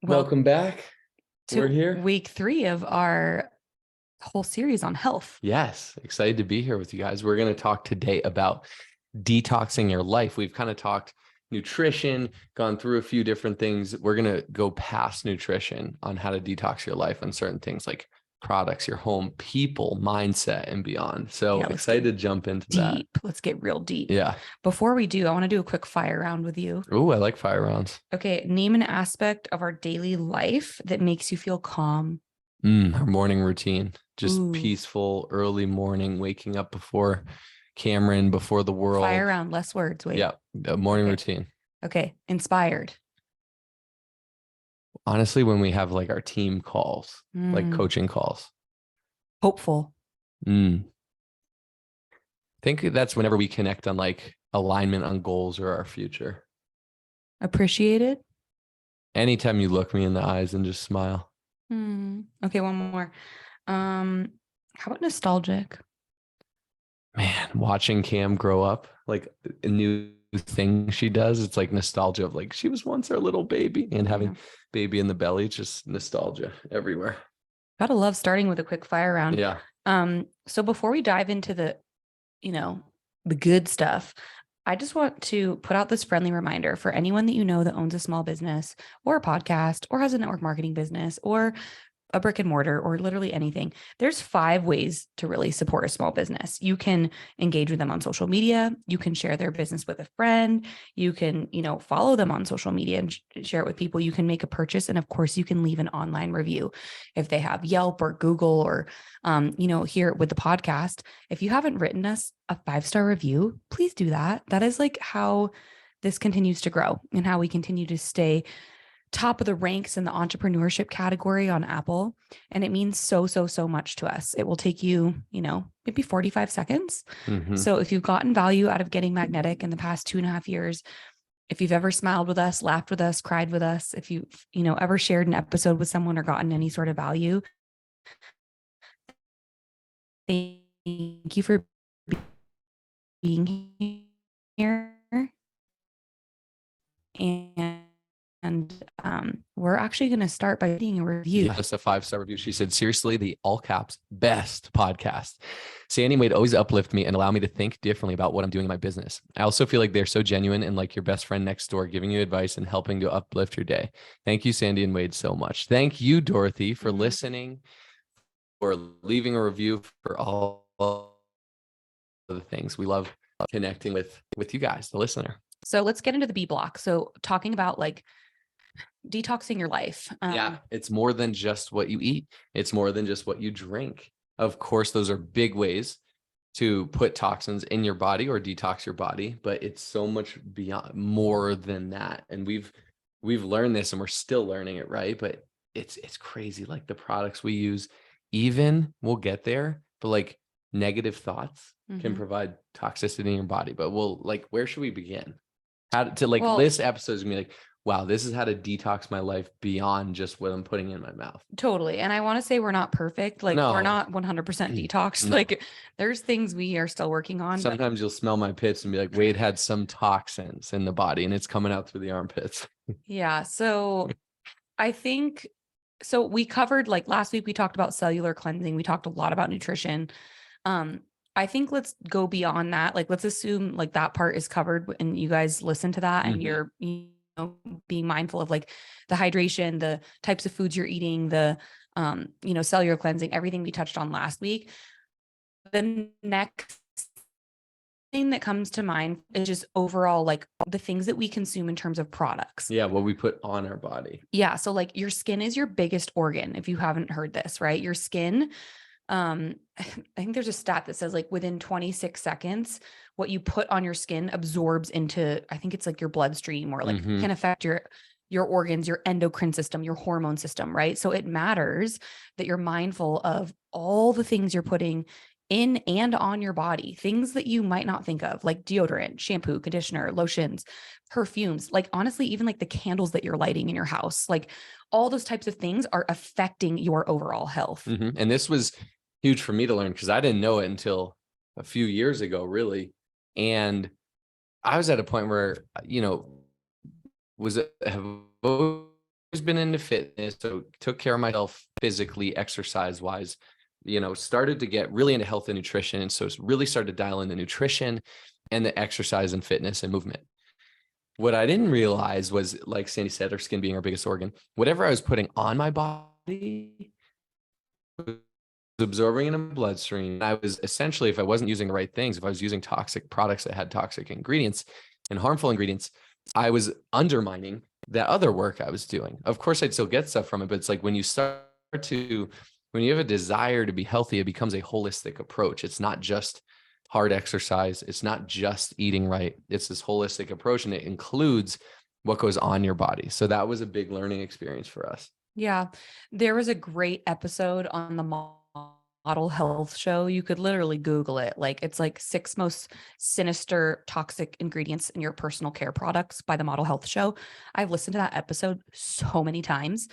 Welcome back. We're to here. week 3 of our whole series on health. Yes, excited to be here with you guys. We're going to talk today about detoxing your life. We've kind of talked nutrition, gone through a few different things. We're going to go past nutrition on how to detox your life on certain things like products, your home, people, mindset, and beyond. So excited to jump into that. Let's get real deep. Yeah. Before we do, I want to do a quick fire round with you. Oh, I like fire rounds. Okay. Name an aspect of our daily life that makes you feel calm. Our morning routine, just peaceful, early morning, waking up before Cameron, before the world. Fire round, less words. Wait. Yeah. Morning routine. Okay. Inspired. Honestly, when we have like our team calls, like coaching calls. Hopeful. I think that's whenever we connect on like alignment on goals or our future. Appreciated. Anytime you look me in the eyes and just smile. Okay, one more. How about nostalgic? Man, watching Cam grow up, like a new thing she does, it's like nostalgia of like she was once our little baby, and having baby in the belly, just nostalgia everywhere. Gotta love starting with a quick fire round. Yeah. So before we dive into the good stuff, I just want to put out this friendly reminder for anyone that you know that owns a small business or a podcast or has a network marketing business or a brick and mortar or literally anything. There's 5 ways to really support a small business. You can engage with them on social media. You can share their business with a friend. You can, follow them on social media and share it with people. You can make a purchase. And of course, you can leave an online review if they have Yelp or Google or, here with the podcast. If you haven't written us a 5-star review, please do that. That is like how this continues to grow and how we continue to stay top of the ranks in the entrepreneurship category on Apple. And it means so much to us. It will take you, maybe 45 seconds. So if you've gotten value out of Getting Magnetic in the past 2.5 years, if you've ever smiled with us, laughed with us, cried with us, if you've, ever shared an episode with someone or gotten any sort of value, thank you for being here. And we're actually going to start by reading a review. Yeah, just a 5-star review. She said, seriously, the all caps best podcast. Sandy and Wade always uplift me and allow me to think differently about what I'm doing in my business. I also feel like they're so genuine and like your best friend next door, giving you advice and helping to uplift your day. Thank you, Sandy and Wade, so much. Thank you, Dorothy, for listening or leaving a review, for all of the things. We love connecting with you guys, the listener. So let's get into the B block. So talking about like detoxing your life. Yeah, it's more than just what you eat. It's more than just what you drink. Of course, those are big ways to put toxins in your body or detox your body, but it's so much beyond, more than that. And we've learned this and we're still learning it, right? But it's crazy. Like the products we use, even we'll get there, but like negative thoughts can provide toxicity in your body. But where should we begin? How to this episode is gonna be like, wow, this is how to detox my life beyond just what I'm putting in my mouth. Totally. And I want to say we're not perfect. We're not 100% detoxed. No. There's things we are still working on. Sometimes you'll smell my pits and be like, Wade had some toxins in the body and it's coming out through the armpits. Yeah. So I think, we covered last week, we talked about cellular cleansing. We talked a lot about nutrition. I think let's go beyond that. Let's assume that part is covered and you guys listen to that and you're, being mindful of the hydration, the types of foods you're eating, the, cellular cleansing, everything we touched on last week. The next thing that comes to mind is just overall, the things that we consume in terms of products. Yeah. What we put on our body. Yeah. So your skin is your biggest organ. If you haven't heard this, right? Your skin, I think there's a stat that says within 26 seconds, what you put on your skin absorbs into, I think it's your bloodstream or can affect your organs, your endocrine system, your hormone system, right? So it matters that you're mindful of all the things you're putting in and on your body, things that you might not think of, like deodorant, shampoo, conditioner, lotions, perfumes, honestly, even the candles that you're lighting in your house, all those types of things are affecting your overall health. And this was huge for me to learn because I didn't know it until a few years ago, really. And I was at a point where, have always been into fitness, so took care of myself physically, exercise wise, started to get really into health and nutrition. And so really started to dial into nutrition and the exercise and fitness and movement. What I didn't realize was, like Sandy said, our skin being our biggest organ, whatever I was putting on my body was absorbing in my bloodstream. I was essentially, if I wasn't using the right things, if I was using toxic products that had toxic ingredients and harmful ingredients, I was undermining that other work I was doing. Of course, I'd still get stuff from it, but it's like when you have a desire to be healthy, it becomes a holistic approach. It's not just hard exercise. It's not just eating right. It's this holistic approach, and it includes what goes on your body. So that was a big learning experience for us. Yeah. There was a great episode on the Model Health show. You could literally Google it. Like, it's like 6 most sinister toxic ingredients in your personal care products by the Model Health show. I've listened to that episode so many times,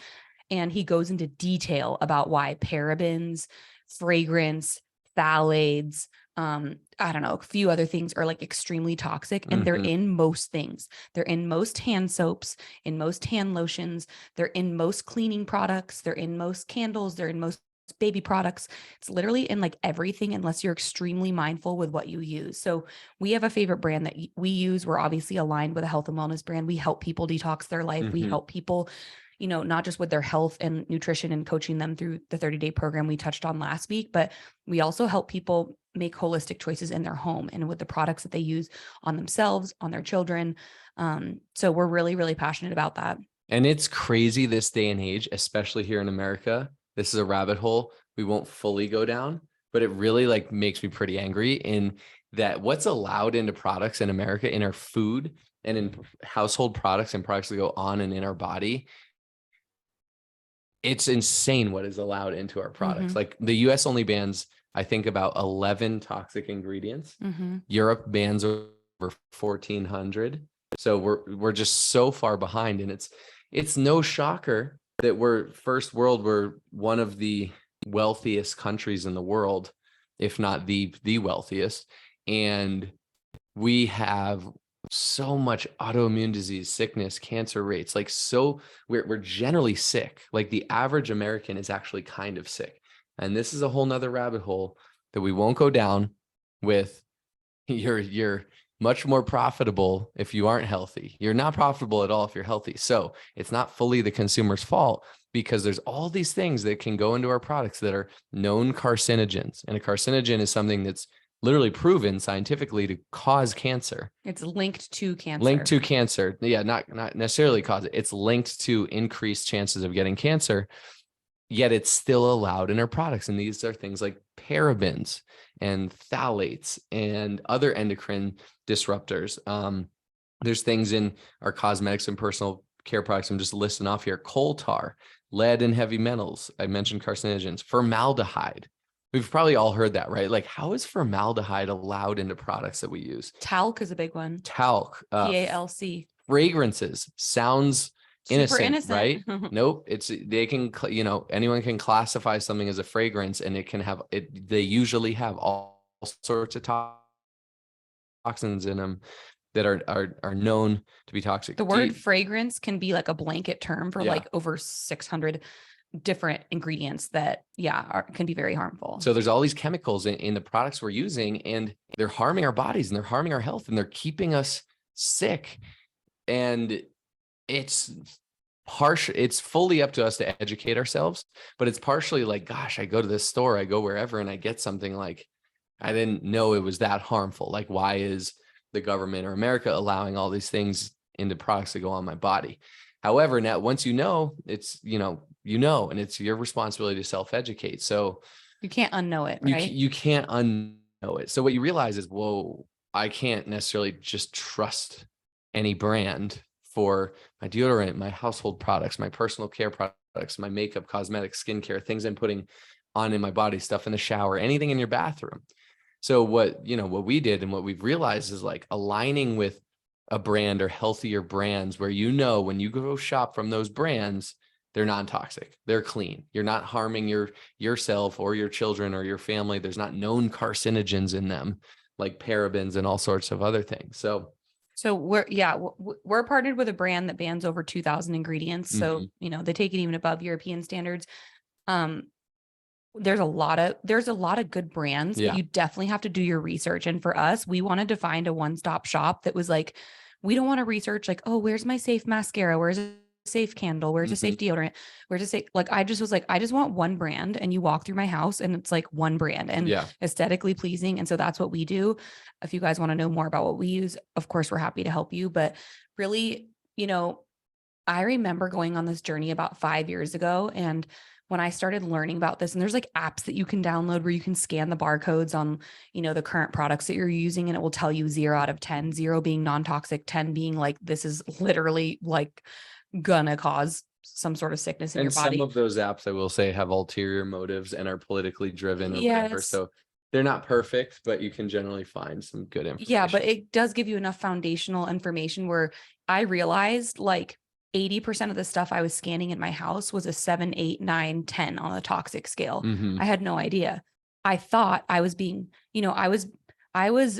and he goes into detail about why parabens, fragrance, phthalates, I don't know, a few other things are like extremely toxic, and they're in most things. They're in most hand soaps, in most hand lotions, they're in most cleaning products, they're in most candles, they're in most baby products. It's literally in like everything, unless you're extremely mindful with what you use. So we have a favorite brand that we use. We're obviously aligned with a health and wellness brand. We help people detox their life. We help people, not just with their health and nutrition and coaching them through the 30-day program we touched on last week, but we also help people make holistic choices in their home and with the products that they use on themselves, on their children. So we're really, really passionate about that. And it's crazy this day and age, especially here in America. This is a rabbit hole we won't fully go down, but it really like makes me pretty angry in that what's allowed into products in America, in our food and in household products and products that go on and in our body. It's insane what is allowed into our products. Like the US only bans, I think, about 11 toxic ingredients. Europe bans over 1,400. So we're just so far behind, and it's no shocker that we're one of the wealthiest countries in the world, if not the wealthiest. And we have so much autoimmune disease, sickness, cancer rates. Like, so we're generally sick. Like the average American is actually kind of sick. And this is a whole nother rabbit hole that we won't go down with. You're much more profitable if you aren't healthy. You're not profitable at all if you're healthy. So it's not fully the consumer's fault, because there's all these things that can go into our products that are known carcinogens. And a carcinogen is something that's literally proven scientifically to cause cancer. It's linked to cancer. Linked to cancer. Yeah, not necessarily cause it. It's linked to increased chances of getting cancer, yet it's still allowed in our products. And these are things like parabens and phthalates and other endocrine disruptors. There's things in our cosmetics and personal care products. I'm just listing off here: coal tar, lead and heavy metals. I mentioned carcinogens, formaldehyde. We've probably all heard that, right? Like, how is formaldehyde allowed into products that we use? Talc is a big one. Talc. TALC. Fragrances sounds innocent, right? Nope. They can, anyone can classify something as a fragrance, and it can have it. They usually have all sorts of toxins in them that are known to be toxic. The word fragrance can be like a blanket term for like over 600 different ingredients that can be very harmful. So there's all these chemicals in the products we're using, and they're harming our bodies, and they're harming our health, and they're keeping us sick. And it's fully up to us to educate ourselves, but it's partially like, gosh, I go to this store, I go wherever, and I get something like, I didn't know it was that harmful. Like, why is the government or America allowing all these things into products that go on my body? However, now once it's, and it's your responsibility to self-educate. So you can't unknow it, right? You can't unknow it. So what you realize is, whoa, I can't necessarily just trust any brand for my deodorant, my household products, my personal care products, my makeup, cosmetics, skincare, things I'm putting on in my body, stuff in the shower, anything in your bathroom. So what we did and what we've realized is like aligning with a brand or healthier brands where, when you go shop from those brands, they're non-toxic, they're clean. You're not harming yourself or your children or your family. There's not known carcinogens in them like parabens and all sorts of other things. So So we're partnered with a brand that bans over 2,000 ingredients. So, they take it even above European standards. Um, there's a lot of good brands, but Yeah. you definitely have to do your research. And for us, we wanted to find a one-stop shop that was like, we don't want to research like, oh, where's my safe mascara? Where's a safe candle? Where's a safe deodorant? Where's a safe, like, I just was like, I just want one brand. And you walk through my house and it's like one brand and Yeah. aesthetically pleasing. And so that's what we do. If you guys want to know more about what we use, of course, we're happy to help you. But really, I remember going on this journey about 5 years ago. And when I started learning about this, and there's like apps that you can download where you can scan the barcodes on, the current products that you're using, and it will tell you 0 out of 10, 0 being non-toxic, 10 being like, this is literally like gonna cause some sort of sickness in your body. And some of those apps, I will say, have ulterior motives and are politically driven or whatever. Yes. So they're not perfect, but you can generally find some good information. Yeah, but it does give you enough foundational information where I realized like 80% of the stuff I was scanning in my house was a 7, 8, 9, 10 on the toxic scale. I had no idea. I thought I was being, I was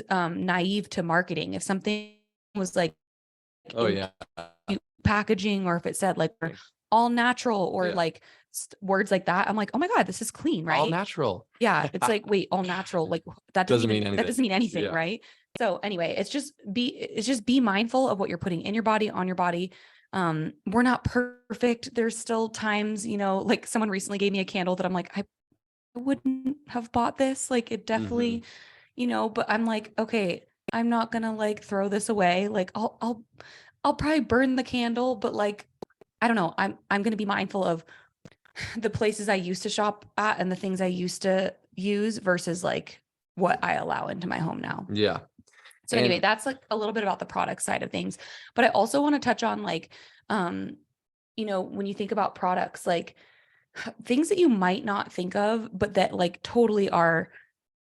naive to marketing. If something was like, oh yeah, packaging, or if it said like all natural or like words like that, I'm like, oh my God, this is clean, right? All natural. Yeah. It's like, wait, all natural. Like that doesn't mean anything. That doesn't mean anything. Right. So anyway, it's just be mindful of what you're putting in your body, on your body. We're not perfect. There's still times, like someone recently gave me a candle that I'm like, I wouldn't have bought this. Like it definitely, but I'm like, okay, I'm not gonna like throw this away. Like I'll probably burn the candle, but like, I don't know. I'm going to be mindful of the places I used to shop at and the things I used to use versus like what I allow into my home now. Yeah. So anyway, that's like a little bit about the product side of things, but I also want to touch on like, when you think about products, like things that you might not think of, but that like totally are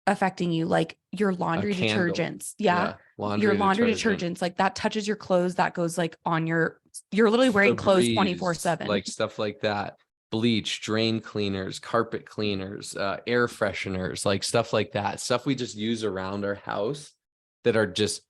affecting you, like your laundry detergents. Yeah. Your laundry detergents, like that touches your clothes. That goes like on you're literally wearing clothes 24/7. Like stuff like that. Bleach, drain cleaners, carpet cleaners, air fresheners, like stuff like that. Stuff we just use around our house that are just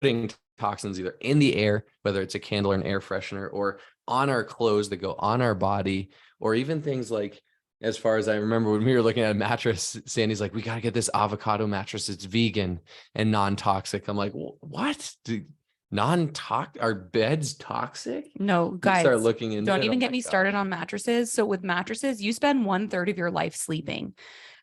putting toxins either in the air, whether it's a candle or an air freshener, or on our clothes that go on our body, or even things like, as far as I remember when we were looking at a mattress, Sandy's like, we got to get this avocado mattress. It's vegan and non-toxic. I'm like, what? Non-toxic? Are beds toxic? No, guys, start looking into don't even get me started on mattresses. So with mattresses, you spend 1/3 of your life sleeping.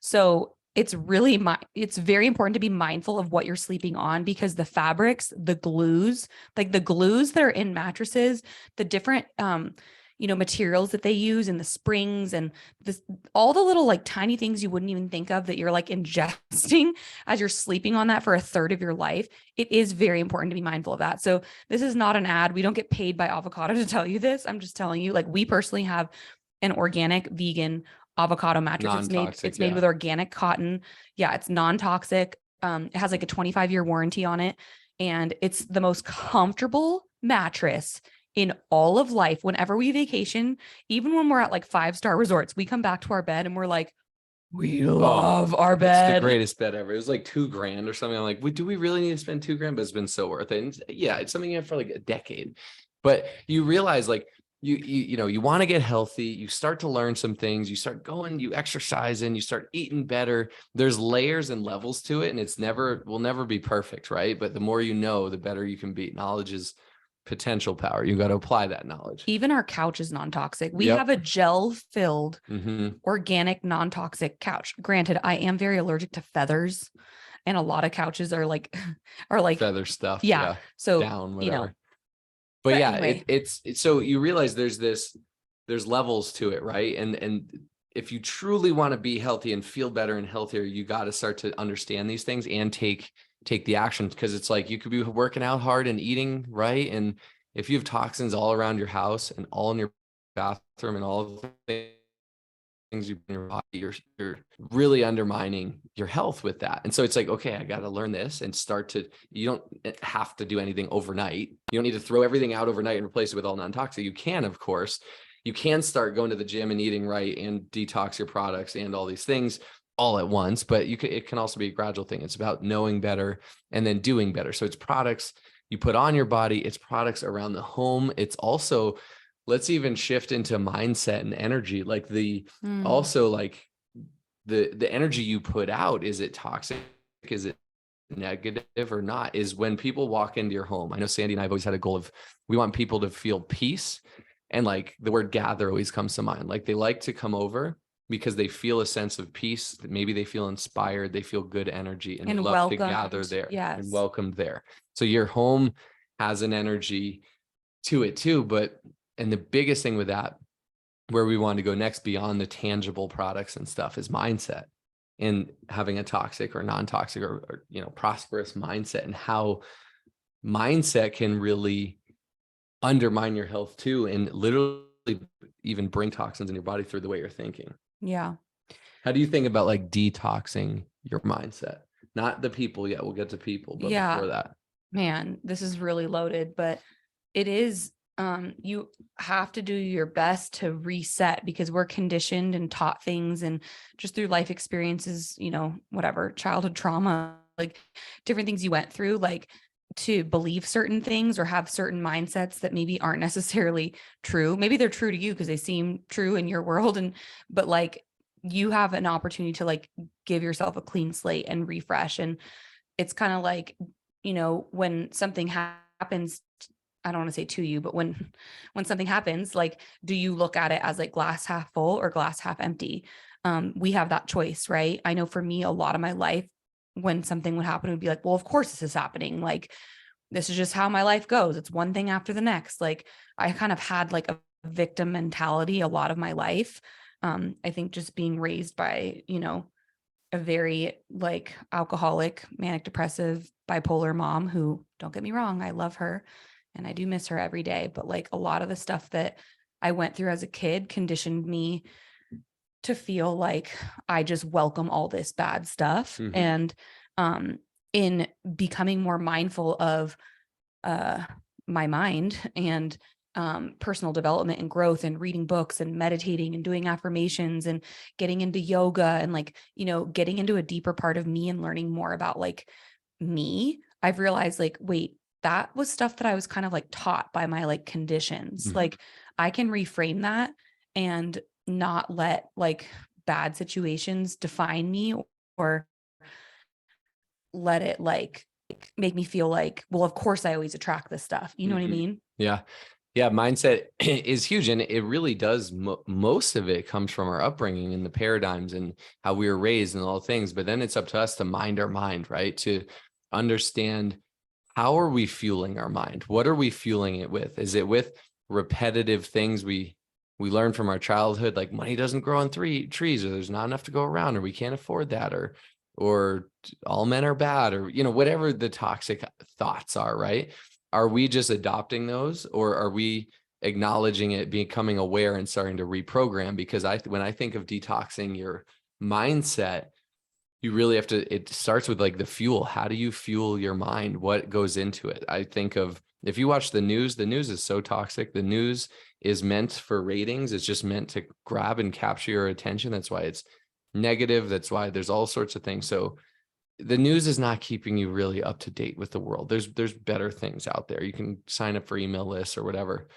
So it's very important to be mindful of what you're sleeping on, because the fabrics, the glues, like the glues that are in mattresses, the different, materials that they use, and the springs and all the little like tiny things you wouldn't even think of that you're like ingesting as you're sleeping on that for 1/3 of your life. It is very important to be mindful of that. So this is not an ad. We don't get paid by Avocado to tell you this. I'm just telling you, like, we personally have an organic vegan avocado mattress. It's made with organic cotton. Yeah. It's non-toxic. It has like a 25-year warranty on it. And it's the most comfortable mattress in all of life. Whenever we vacation, even when we're at like 5-star resorts, we come back to our bed and we're like, we love our bed. It's the greatest bed ever. It was like $2,000 or something. I'm like, do we really need to spend $2,000? But it's been so worth it. And yeah, it's something you have for like a decade. But you realize like you want to get healthy. You start to learn some things. You start going, you exercise, and you start eating better. There's layers and levels to it, and will never be perfect, right? But the more you know, the better you can be. Knowledge is potential power. You got to apply that knowledge. Even our couch is non-toxic. We have a gel-filled organic non-toxic couch. Granted, I am very allergic to feathers, and a lot of couches are like feather stuff. Yeah. So down, whatever. But yeah, anyway. It's so you realize there's levels to it, right? And if you truly want to be healthy and feel better and healthier, you got to start to understand these things and take the action, because it's like you could be working out hard and eating right, and if you have toxins all around your house and all in your bathroom and all the things you put in your body, you're really undermining your health with that. And so it's like, okay, I got to learn this and you don't have to do anything overnight. You don't need to throw everything out overnight and replace it with all non-toxic. You can, of course, you can start going to the gym and eating right and detox your products and all these things all at once, but it can also be a gradual thing. It's about knowing better and then doing better. So it's products, you put on your body, it's products around the home. It's also, let's even shift into mindset and energy. Like also like the energy you put out, is it toxic? Is it negative or not? Is when people walk into your home. I know Sandy and I have always had a goal of, we want people to feel peace. And like the word gather always comes to mind. Like they like to come over because they feel a sense of peace. Maybe they feel inspired, they feel good energy, and they love to gather there and welcomed there. So your home has an energy to it too. And the biggest thing with that, where we want to go next beyond the tangible products and stuff, is mindset, and having a toxic or non-toxic or prosperous mindset, and how mindset can really undermine your health too, and literally even bring toxins in your body through the way you're thinking. Yeah. How do you think about like detoxing your mindset? Not the people yet. We'll get to people, but before that. Man, this is really loaded, but it is, you have to do your best to reset, because we're conditioned and taught things, and just through life experiences, whatever, childhood trauma, like different things you went through, like to believe certain things or have certain mindsets that maybe aren't necessarily true. Maybe they're true to you because they seem true in your world. But like, you have an opportunity to like give yourself a clean slate and refresh. And it's kind of like, when something happens, I don't want to say to you, but when something happens, like, do you look at it as like glass half full or glass half empty? We have that choice, right? I know for me, a lot of my life, when something would happen, it would be like, well, of course this is happening. Like, this is just how my life goes. It's one thing after the next. Like, I kind of had like a victim mentality a lot of my life. I think just being raised by, a very like alcoholic, manic depressive, bipolar mom, who, don't get me wrong, I love her and I do miss her every day. But like, a lot of the stuff that I went through as a kid conditioned me to feel like I just welcome all this bad stuff. Mhm. And in becoming more mindful of my mind and personal development and growth, and reading books and meditating and doing affirmations and getting into yoga and like, getting into a deeper part of me and learning more about like me, I've realized like, wait, that was stuff that I was kind of like taught by my like conditions. Mhm. Like, I can reframe that and not let like bad situations define me, or let it like make me feel like, well, of course I always attract this stuff. You know what I mean? Yeah. Yeah. Mindset is huge. And it really does. Most of it comes from our upbringing and the paradigms and how we were raised and all things. But then it's up to us to mind our mind, right? To understand, how are we fueling our mind? What are we fueling it with? Is it with repetitive things we learn from our childhood, like money doesn't grow on trees, or there's not enough to go around, or we can't afford that, or all men are bad, or whatever the toxic thoughts are, right? Are we just adopting those, or are we acknowledging it, becoming aware, and starting to reprogram? Because when I think of detoxing your mindset, you really have to, it starts with like the fuel. How do you fuel your mind? What goes into it? I think of, if you watch the news is so toxic. The news is meant for ratings. It's just meant to grab and capture your attention. That's why it's negative. That's why there's all sorts of things. So the news is not keeping you really up to date with the world. There's better things out there. You can sign up for email lists or whatever.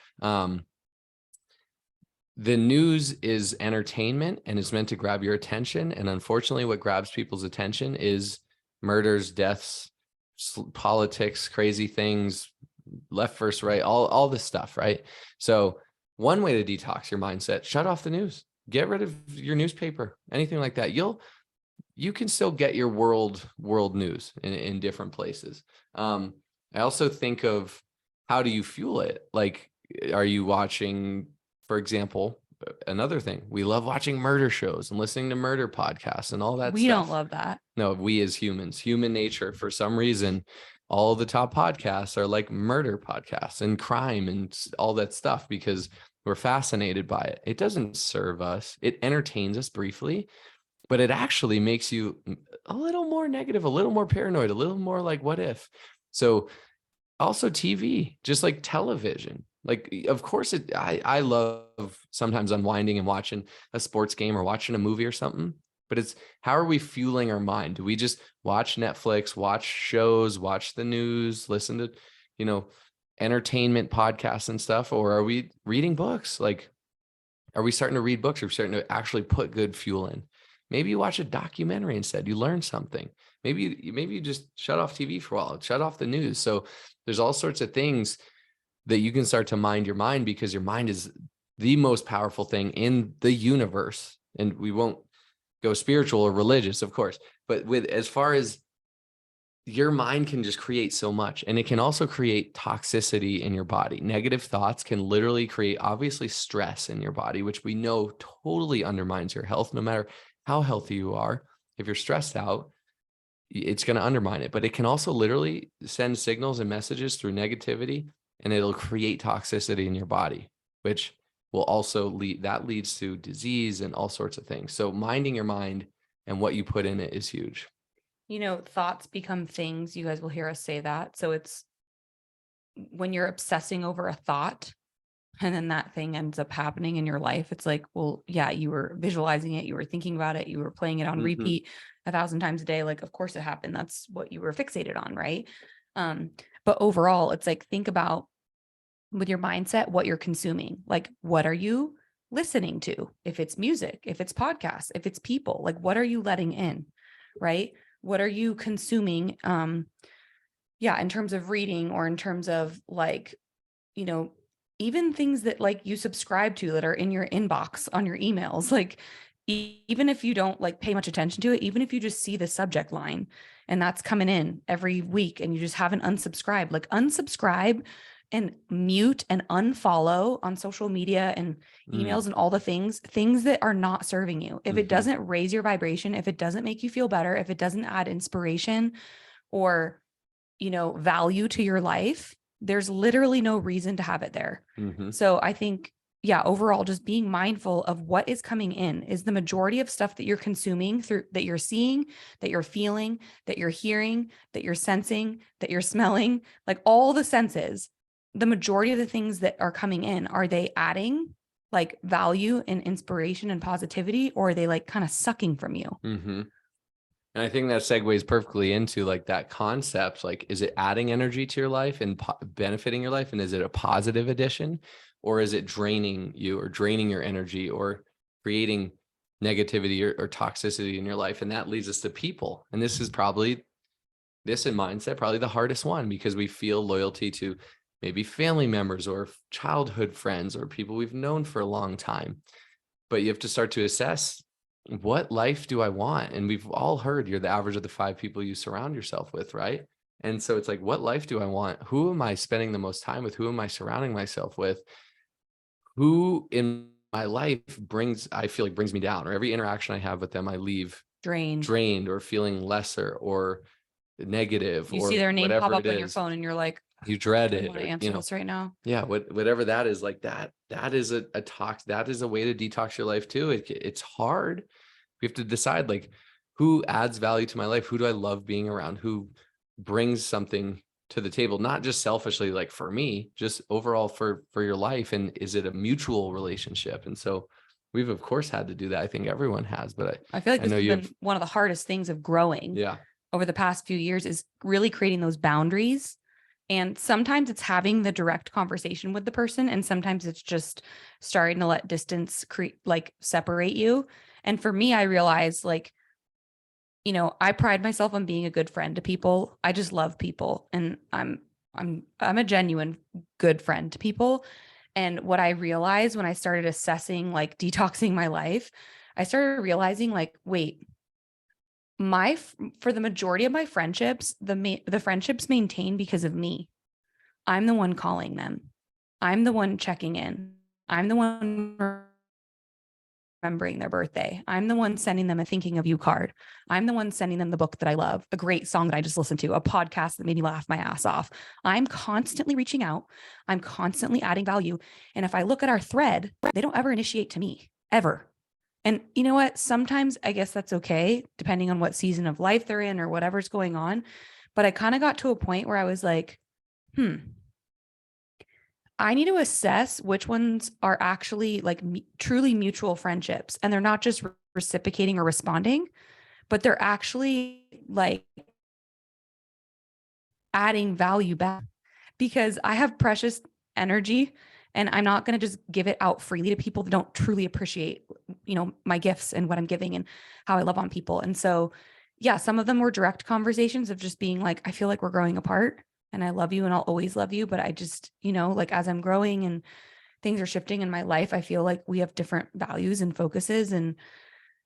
The news is entertainment and is meant to grab your attention. And unfortunately, what grabs people's attention is murders, deaths, politics, crazy things, left versus right, all this stuff, right? So one way to detox your mindset, shut off the news, get rid of your newspaper, anything like that. You can still get your world news in different places. I also think of, how do you fuel it? Like, are you watching, for example, another thing, we love watching murder shows and listening to murder podcasts and all that We stuff. don't love that. No, we as humans, human nature, for some reason, all the top podcasts are like murder podcasts and crime and all that stuff, because we're fascinated by it. It doesn't serve us. It entertains us briefly, but it actually makes you a little more negative, a little more paranoid, a little more like, what if? So also TV, just like television. Like, of course, I love sometimes unwinding and watching a sports game or watching a movie or something, but it's, how are we fueling our mind? Do we just watch Netflix, watch shows, watch the news, listen to entertainment podcasts and stuff? Or are we reading books? Like, are we starting to read books? Are we starting to actually put good fuel in? Maybe you watch a documentary instead. You learn something. Maybe you just shut off TV for a while, shut off the news. So there's all sorts of things that you can start to mind your mind, because your mind is the most powerful thing in the universe. And we won't go spiritual or religious, of course, but as far as your mind can just create so much, and it can also create toxicity in your body. Negative thoughts can literally create, obviously, stress in your body, which we know totally undermines your health. No matter how healthy you are, if you're stressed out, it's going to undermine it. But it can also literally send signals and messages through negativity, and it'll create toxicity in your body, which will also leads to disease and all sorts of things. So minding your mind and what you put in it is huge. Thoughts become things. You guys will hear us say that. So it's when you're obsessing over a thought and then that thing ends up happening in your life, it's like, well, yeah, you were visualizing it, you were thinking about it, you were playing it on repeat 1,000 times a day. Like, of course it happened. That's what you were fixated on, right? But overall, it's like, think about with your mindset, what you're consuming. Like, what are you listening to? If it's music, if it's podcasts, if it's people, like, what are you letting in, right? What are you consuming? In terms of reading, or in terms of like, even things that like you subscribe to that are in your inbox on your emails, like even if you don't like pay much attention to it, even if you just see the subject line and that's coming in every week and you just haven't unsubscribed, like unsubscribe and mute and unfollow on social media and emails and all the things that are not serving you. If it doesn't raise your vibration, if it doesn't make you feel better, if it doesn't add inspiration or, value to your life, there's literally no reason to have it there. So I think, overall, just being mindful of what is coming in. Is the majority of stuff that you're consuming through, that you're seeing, that you're feeling, that you're hearing, that you're sensing, that you're smelling, like all the senses, the majority of the things that are coming in, are they adding like value and inspiration and positivity, or are they like kind of sucking from you? And I think that segues perfectly into like that concept. Like, is it adding energy to your life and benefiting your life? And is it a positive addition, or is it draining you or draining your energy or creating negativity or toxicity in your life? And that leads us to people. And this is probably, this in mindset, probably the hardest one, because we feel loyalty to maybe family members or childhood friends or people we've known for a long time. But you have to start to assess, what life do I want? And we've all heard you're the average of the 5 people you surround yourself with, right? And so it's like, what life do I want? Who am I spending the most time with? Who am I surrounding myself with? Who in my life brings me down, or every interaction I have with them, I leave drained or feeling lesser or negative, You or see their name pop whatever up it on your is. phone and you're like, You dread I it, want to or, answer this right now. Yeah, whatever that is, like that is a that is a way to detox your life too. It's hard. We have to decide, like, who adds value to my life? Who do I love being around? Who brings something to the table, not just selfishly, like for me, just overall for your life. And is it a mutual relationship? And so we've of course had to do that. I think everyone has, but I feel like this has been one of the hardest things of growing over the past few years, is really creating those boundaries. And sometimes it's having the direct conversation with the person, and sometimes it's just starting to let distance separate you. And for me, I realized, like, I pride myself on being a good friend to people. I just love people, and I'm a genuine good friend to people. And what I realized when I started assessing, like, detoxing my life, I started realizing, like, wait, for the majority of my friendships, the friendships maintain because of me. I'm the one calling them. I'm the one checking in. I'm the one remembering their birthday. I'm the one sending them a thinking of you card. I'm the one sending them the book that I love, a great song that I just listened to, a podcast that made me laugh my ass off. I'm constantly reaching out. I'm constantly adding value. And if I look at our thread, they don't ever initiate to me, ever. And you know what? Sometimes I guess that's okay, depending on what season of life they're in or whatever's going on. But I kind of got to a point where I was like, I need to assess which ones are actually like truly mutual friendships. And they're not just reciprocating or responding, but they're actually like adding value back. because I have precious energy and I'm not going to just give it out freely to people that don't truly appreciate, my gifts and what I'm giving and how I love on people. And so, yeah, some of them were direct conversations of just being like, I feel like we're growing apart and I love you and I'll always love you. But I just, like as I'm growing and things are shifting in my life, I feel like we have different values and focuses, and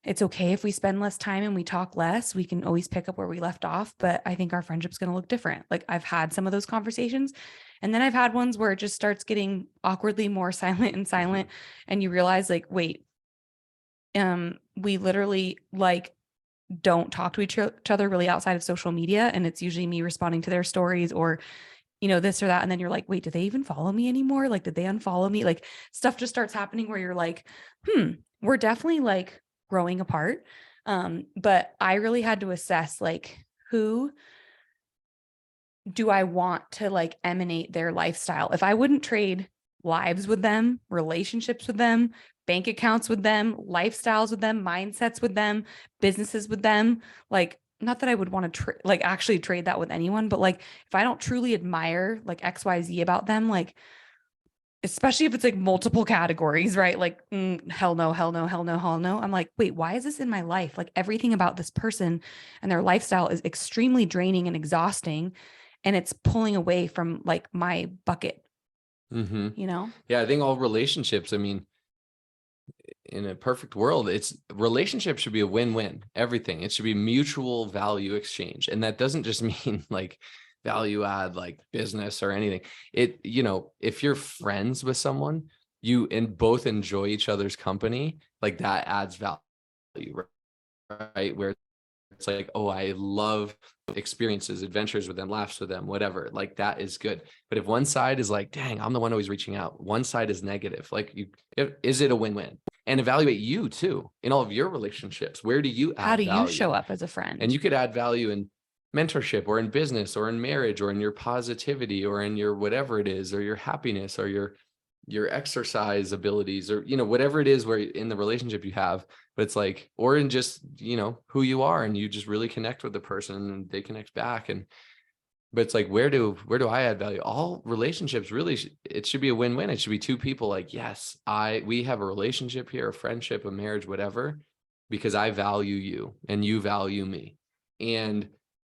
it's okay if we spend less time and we talk less. We can always pick up where we left off, but I think our friendship's going to look different. Like I've had some of those conversations, and then I've had ones where it just starts getting awkwardly more silent and silent, and you realize like, wait, we literally like don't talk to each other really outside of social media, and it's usually me responding to their stories or this or that. And then you're like, wait, do they even follow me anymore? Like, did they unfollow me? Like stuff just starts happening where you're like, we're definitely like growing apart. But I really had to assess like, who do I want to like emanate their lifestyle? If I wouldn't trade lives with them, relationships with them, bank accounts with them, lifestyles with them, mindsets with them, businesses with them, like not that I would want to like actually trade that with anyone, but like if I don't truly admire like XYZ about them, like especially if it's like multiple categories, right? Like hell no, hell no, hell no, hell no. I'm like, wait, why is this in my life? Like everything about this person and their lifestyle is extremely draining and exhausting, and it's pulling away from like my bucket, Yeah, I think all relationships, I mean, in a perfect world, it's relationships should be a win-win. Everything. It should be mutual value exchange. And that doesn't just mean like value add, like business or anything. If you're friends with someone, you and both enjoy each other's company, like that adds value, right? Where it's like, oh, I love experiences, adventures with them, laughs with them, whatever, like that is good. But if one side is like, dang, I'm the one always reaching out, one side is negative, like is it a win-win? And evaluate you too in all of your relationships. Where do you add how do you value? show up as a friend? And you could add value in mentorship or in business or in marriage or in your positivity or in your whatever it is, or your happiness or your exercise abilities, or whatever it is where in the relationship you have. But it's like, or in just who you are, and you just really connect with the person and they connect back. But it's like, where do I add value? All relationships really it should be a win-win. It should be two people like, yes, we have a relationship here, a friendship, a marriage, whatever, because I value you and you value me. And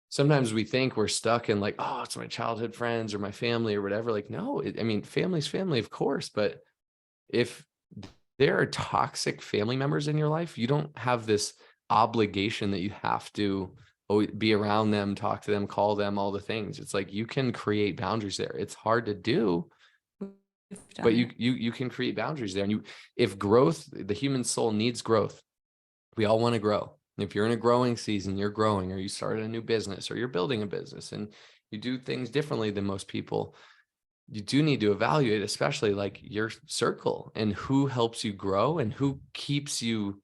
sometimes we think we're stuck in like, oh, it's my childhood friends or my family or whatever. Like, no, I mean, family's family, of course. But if there are toxic family members in your life, you don't have this obligation that you have to be around them, talk to them, call them, all the things. It's like, you can create boundaries there. It's hard to do, but you can create boundaries there. And if growth, the human soul needs growth. We all want to grow. If you're in a growing season, you're growing, or you started a new business, or you're building a business and you do things differently than most people, you do need to evaluate, especially like your circle and who helps you grow and who keeps you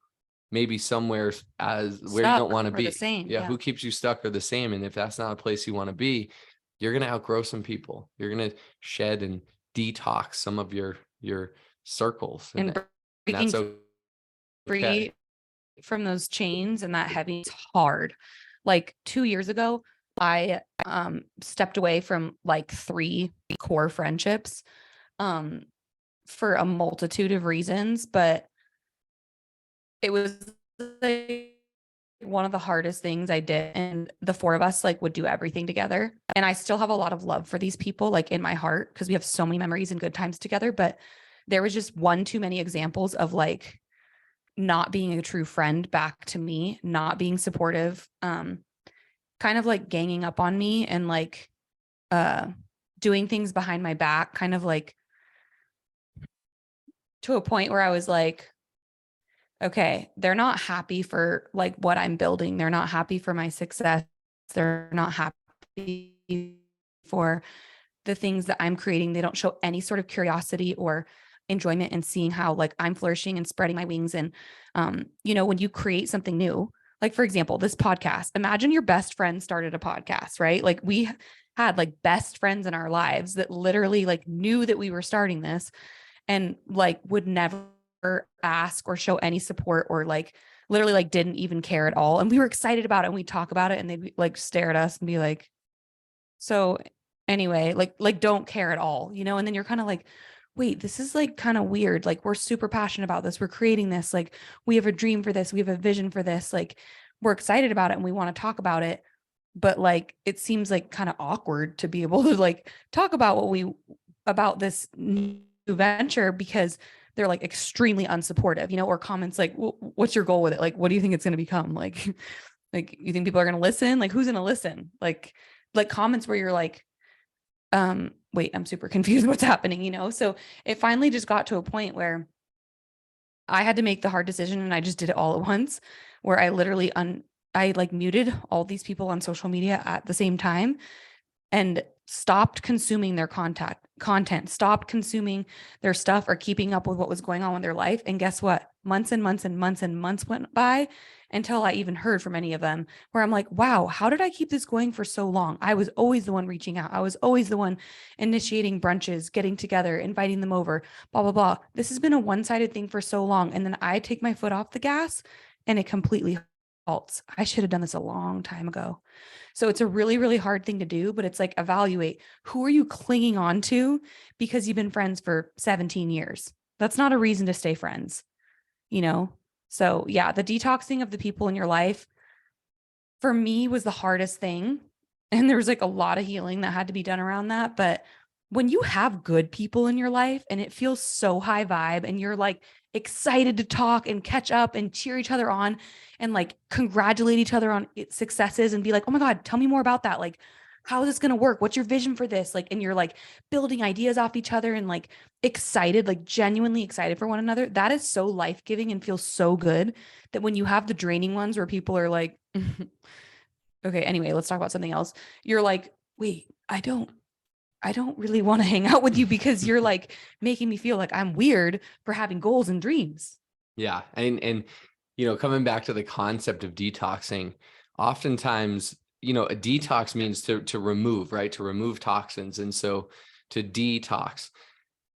maybe somewhere as where you don't want to be. The same. Yeah. Who keeps you stuck or the same. And if that's not a place you want to be, you're going to outgrow some people. You're going to shed and detox some of your circles. And that's okay. Free from those chains and that heavy is hard. Like 2 years ago, I stepped away from like 3 core friendships for a multitude of reasons, but it was like one of the hardest things I did. And the 4 of us like would do everything together. And I still have a lot of love for these people like in my heart because we have so many memories and good times together. But there was just one too many examples of like not being a true friend back to me, not being supportive, kind of like ganging up on me and like doing things behind my back, kind of like to a point where I was like, okay, they're not happy for like what I'm building. They're not happy for my success. They're not happy for the things that I'm creating. They don't show any sort of curiosity or enjoyment in seeing how like I'm flourishing and spreading my wings. And, when you create something new, like for example, this podcast, imagine your best friend started a podcast, right? Like we had like best friends in our lives that literally like knew that we were starting this and like would never ask or show any support or like literally like didn't even care at all. And we were excited about it and we talk about it and they'd like stare at us and be like, so anyway, like don't care at all, you know? And then you're kind of like, wait, this is like kind of weird. Like we're super passionate about this. We're creating this. Like we have a dream for this. We have a vision for this. Like we're excited about it and we want to talk about it. But like it seems like kind of awkward to be able to like talk about about this new venture because they're like extremely unsupportive, you know, or comments like, what's your goal with it? Like, what do you think it's going to become? Like, like you think people are going to listen? Like, who's going to listen? Like comments where you're like, wait, I'm super confused what's happening, you know? So it finally just got to a point where I had to make the hard decision and I just did it all at once where I literally I like muted all these people on social media at the same time and stopped consuming their content, stopped consuming their stuff or keeping up with what was going on in their life. And guess what? Months and months and months and months went by until I even heard from any of them where I'm like, wow, how did I keep this going for so long? I was always the one reaching out. I was always the one initiating brunches, getting together, inviting them over, blah, blah, blah. This has been a one-sided thing for so long. And then I take my foot off the gas and it completely halts. I should have done this a long time ago. So it's a really, really hard thing to do, but it's like evaluate who are you clinging on to because you've been friends for 17 years. That's not a reason to stay friends, you know? So yeah, the detoxing of the people in your life for me was the hardest thing. And there was like a lot of healing that had to be done around that. But when you have good people in your life and it feels so high vibe and you're like excited to talk and catch up and cheer each other on and like congratulate each other on successes and be like, oh my God, tell me more about that. Like, how is this going to work? What's your vision for this? Like, and you're like building ideas off each other and like excited, like genuinely excited for one another. That is so life giving and feels so good that when you have the draining ones where people are like, okay, anyway, let's talk about something else. You're like, wait, I don't really want to hang out with you because you're like making me feel like I'm weird for having goals and dreams. Yeah. And you know, coming back to the concept of detoxing, oftentimes, you know, a detox means to remove, right? To remove toxins. And so to detox,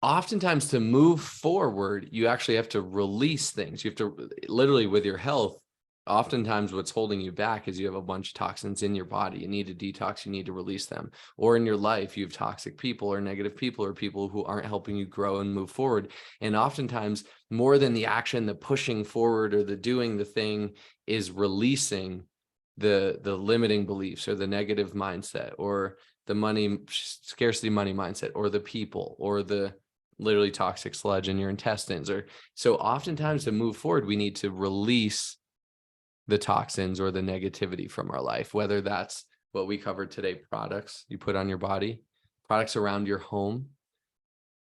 oftentimes to move forward, you actually have to release things. You have to literally with your health. Oftentimes what's holding you back is you have a bunch of toxins in your body. You need to detox, you need to release them. Or in your life, you have toxic people or negative people or people who aren't helping you grow and move forward. And oftentimes more than the action, the pushing forward or the doing the thing is releasing the limiting beliefs or the negative mindset or the money scarcity money mindset or the people or the literally toxic sludge in your intestines. Or so oftentimes to move forward, we need to release the toxins or the negativity from our life, whether that's what we covered today, products you put on your body, products around your home,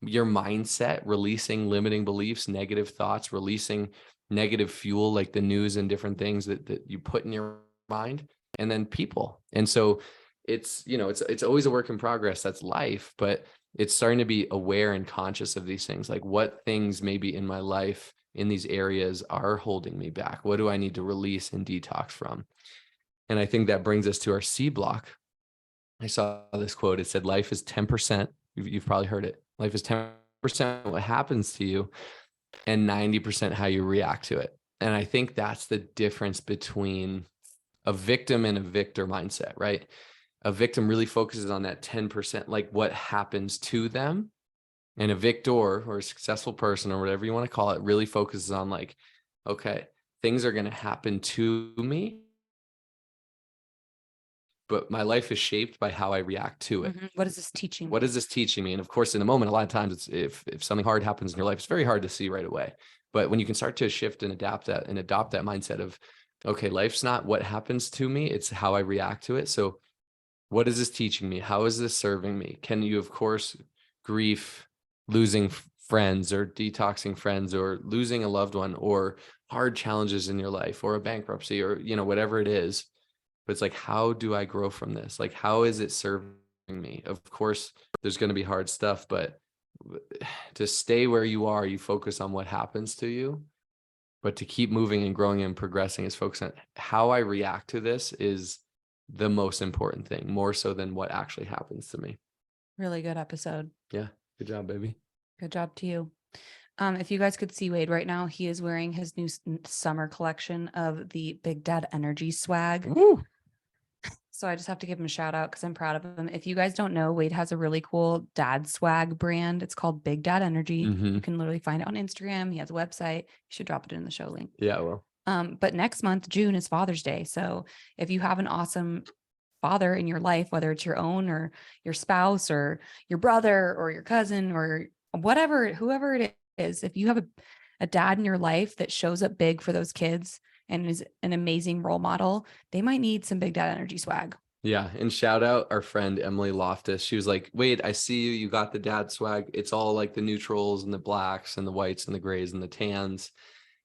your mindset, releasing limiting beliefs, negative thoughts, releasing negative fuel like the news and different things that you put in your mind, and then people. And so it's, you know, it's always a work in progress. That's life, but it's starting to be aware and conscious of these things, like what things maybe in my life in these areas are holding me back. What do I need to release and detox from? And I think that brings us to our C block. I saw this quote. It said, life is 10%. You've probably heard it. Life is 10% what happens to you and 90% how you react to it. And I think that's the difference between a victim and a victor mindset, right? A victim really focuses on that 10%, like what happens to them. And a victor or a successful person or whatever you want to call it really focuses on like, okay, things are going to happen to me, but my life is shaped by how I react to it. Mm-hmm. What is this teaching me? What is this teaching me? And of course, in the moment, a lot of times it's if something hard happens in your life, it's very hard to see right away. But when you can start to shift and adapt that and adopt that mindset of, okay, life's not what happens to me, it's how I react to it. So what is this teaching me? How is this serving me? Can you, of course, grief, losing friends or detoxing friends or losing a loved one or hard challenges in your life or a bankruptcy or, you know, whatever it is. But it's like, how do I grow from this? Like, how is it serving me? Of course, there's going to be hard stuff, but to stay where you are, you focus on what happens to you. But to keep moving and growing and progressing is focused on how I react to this is the most important thing, more so than what actually happens to me. Really good episode. Yeah. Good job, baby. Good job to you. If you guys could see Wade right now, he is wearing his new summer collection of the Big Dad Energy swag. Woo. So I just have to give him a shout out because I'm proud of him. If you guys don't know, Wade has a really cool dad swag brand. It's called Big Dad Energy. Mhm. You can literally find it on Instagram. He has a website. You should drop it in the show link. Yeah, well, But next month, June, is Father's Day. So if you have an awesome father in your life, whether it's your own or your spouse or your brother or your cousin or whatever, whoever it is, if you have a dad in your life that shows up big for those kids and is an amazing role model, they might need some Big Dad Energy swag. yeah. And shout out our friend Emily Loftus. She was like, wait, I see you. You got the dad swag. It's all like the neutrals and the blacks and the whites and the grays and the tans.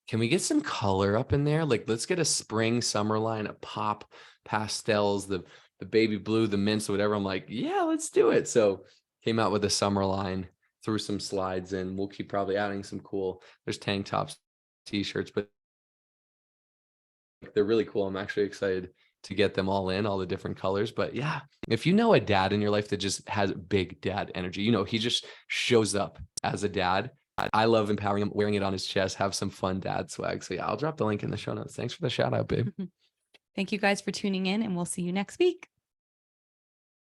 Can we get some color up in there? Like, let's get a spring summer line, a pop pastels, the baby blue, the mints, whatever. I'm like, yeah, let's do it. So came out with a summer line, threw some slides in. We'll keep probably adding some cool, there's tank tops, t-shirts, but they're really cool. I'm actually excited to get them all in, all the different colors. But yeah, if you know a dad in your life that just has big dad energy, you know, he just shows up as a dad. I love empowering him, wearing it on his chest, have some fun dad swag. So yeah, I'll drop the link in the show notes. Thanks for the shout out, babe. Thank you guys for tuning in, and we'll see you next week.